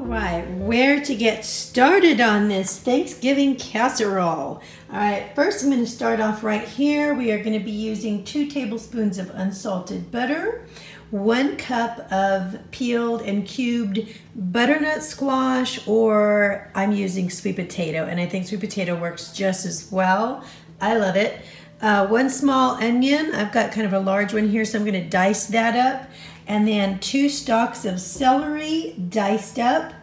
right, where to get started on this Thanksgiving casserole. All right, first I'm going to start off right here. We are going to be using 2 tablespoons of unsalted butter, 1 cup of peeled and cubed butternut squash, or I'm using sweet potato, and I think sweet potato works just as well. I love it. 1 small onion. I've got kind of a large one here, so I'm going to dice that up. And then 2 stalks of celery diced up.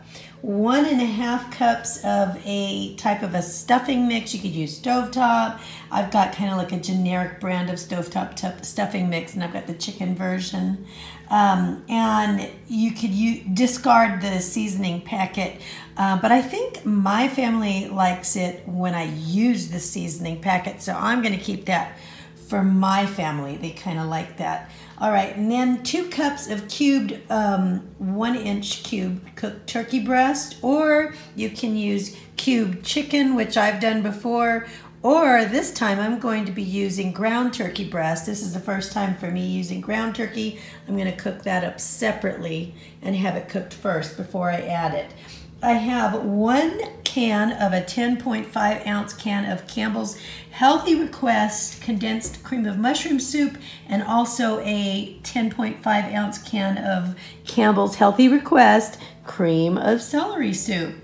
1.5 cups of a type of a stuffing mix. You could use Stovetop. I've got kind of like a generic brand of Stovetop stuffing mix, and I've got the chicken version. And you could discard the seasoning packet, but I think my family likes it when I use the seasoning packet, so I'm going to keep that for my family. They kind of like that. All right, and then 2 cups of cubed, 1-inch cubed cooked turkey breast, or you can use cubed chicken, which I've done before, or this time I'm going to be using ground turkey breast. This is the first time for me using ground turkey. I'm going to cook that up separately and have it cooked first before I add it. I have 1 can of a 10.5 ounce can of Campbell's Healthy Request condensed cream of mushroom soup, and also a 10.5 ounce can of Campbell's Healthy Request cream of celery soup.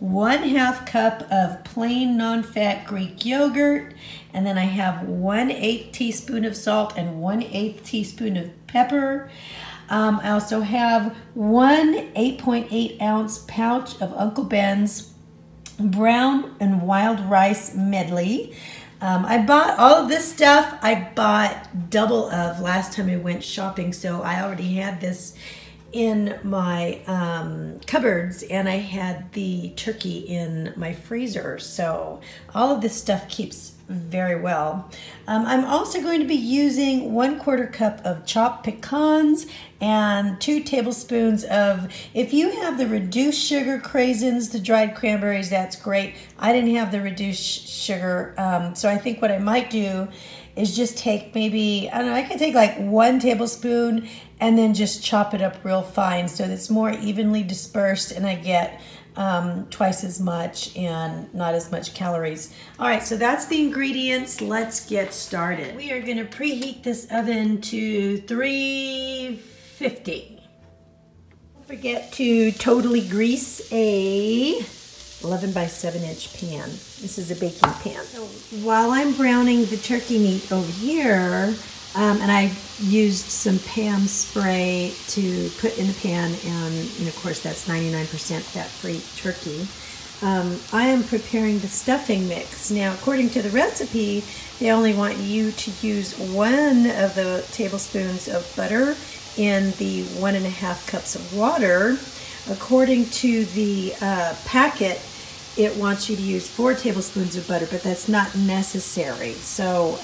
1/2 cup of plain non-fat Greek yogurt, and then I have 1/8 teaspoon of salt and 1/8 teaspoon of pepper. I also have 1 8.8 ounce pouch of Uncle Ben's brown and wild rice medley. I bought all of this stuff. I bought double of last time I went shopping, so I already had this in my cupboards, and I had the turkey in my freezer, so all of this stuff keeps very well. I'm also going to be using 1/4 cup of chopped pecans and 2 tablespoons of, if you have the reduced sugar craisins, the dried cranberries, that's great. I didn't have the reduced sugar, so I think what I might do is just take maybe, I don't know, I could take like 1 tablespoon and then just chop it up real fine so that it's more evenly dispersed and I get twice as much and not as much calories. All right, so that's the ingredients. Let's get started. We are gonna preheat this oven to 350. Don't forget to totally grease a 11 by 7-inch pan. This is a baking pan. So while I'm browning the turkey meat over here, and I used some Pam spray to put in the pan, and of course that's 99% fat-free turkey. I am preparing the stuffing mix. Now, according to the recipe, they only want you to use 1 of the tablespoons of butter in the 1.5 cups of water. According to the packet, it wants you to use 4 tablespoons of butter, but that's not necessary. So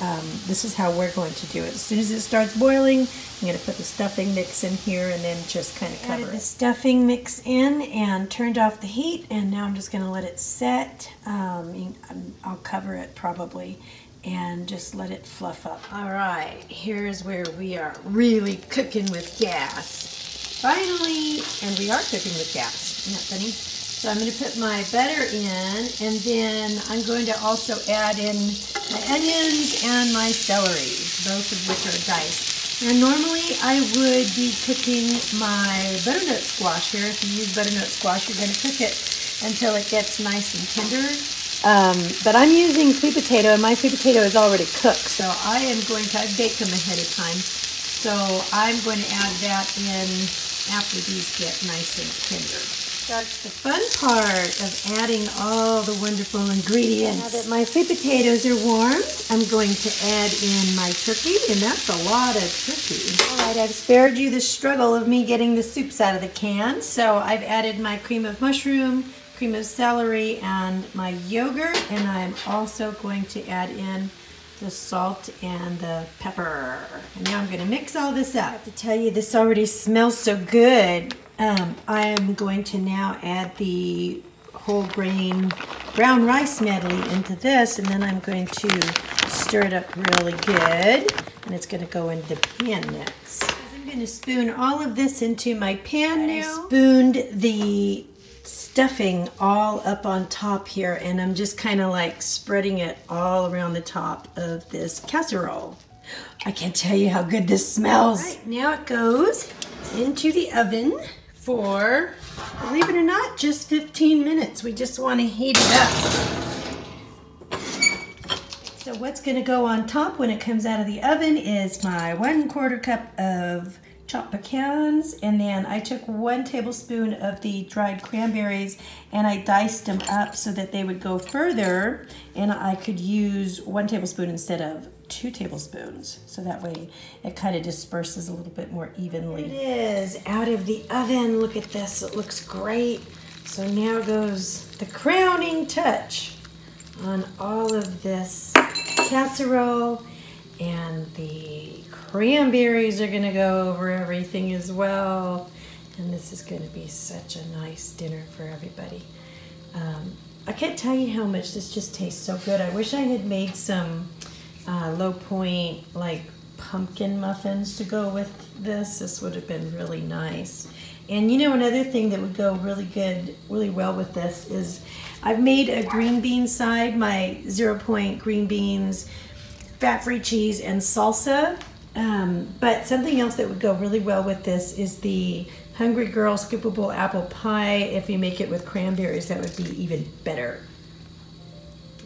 this is how we're going to do it. As soon as it starts boiling, I'm going to put the stuffing mix in here and then just kind of cover it. Added the stuffing mix in and turned off the heat, and now I'm just going to let it set. I'll cover it probably and just let it fluff up. All right, here's where we are really cooking with gas. Finally, and we are cooking with gas. Isn't that funny? So I'm going to put my butter in, and then I'm going to also add in my onions and my celery, both of which are diced. Now normally I would be cooking my butternut squash here. If you use butternut squash, you're going to cook it until it gets nice and tender. But I'm using sweet potato, and my sweet potato is already cooked, so I am going to, I've baked them ahead of time, so I'm going to add that in after these get nice and tender. Starts the fun part of adding all the wonderful ingredients. Now that my sweet potatoes are warm, I'm going to add in my turkey, and that's a lot of turkey. All right, I've spared you the struggle of me getting the soups out of the can, so I've added my cream of mushroom, cream of celery, and my yogurt, and I'm also going to add in the salt and the pepper. And now I'm going to mix all this up. I have to tell you, this already smells so good. I am going to now add the whole grain brown rice medley into this, and then I'm going to stir it up really good, and it's going to go into the pan next. I'm going to spoon all of this into my pan now. I spooned the stuffing all up on top here, and I'm just kind of like spreading it all around the top of this casserole. I can't tell you how good this smells. All right, now it goes into the oven for, believe it or not, just 15 minutes. We just want to heat it up. So what's going to go on top when it comes out of the oven is my 1/4 cup of chopped pecans, and then I took 1 tablespoon of the dried cranberries and I diced them up so that they would go further, and I could use 1 tablespoon instead of 2 tablespoons, so that way it kind of disperses a little bit more evenly. It is out of the oven. Look at this, it looks great. So now goes the crowning touch on all of this casserole, and the cranberries are gonna go over everything as well, and this is gonna be such a nice dinner for everybody. I can't tell you how much this just tastes so good. I wish I had made some low point like pumpkin muffins to go with this. This would have been really nice. And you know, another thing that would go really well with this is I've made a green bean side, my 0 point green beans, fat-free cheese, and salsa. But something else that would go really well with this is the Hungry Girl scoopable apple pie. If you make it with cranberries, that would be even better.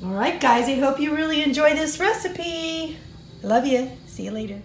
All right, guys, I hope you really enjoy this recipe. I love you. See you later.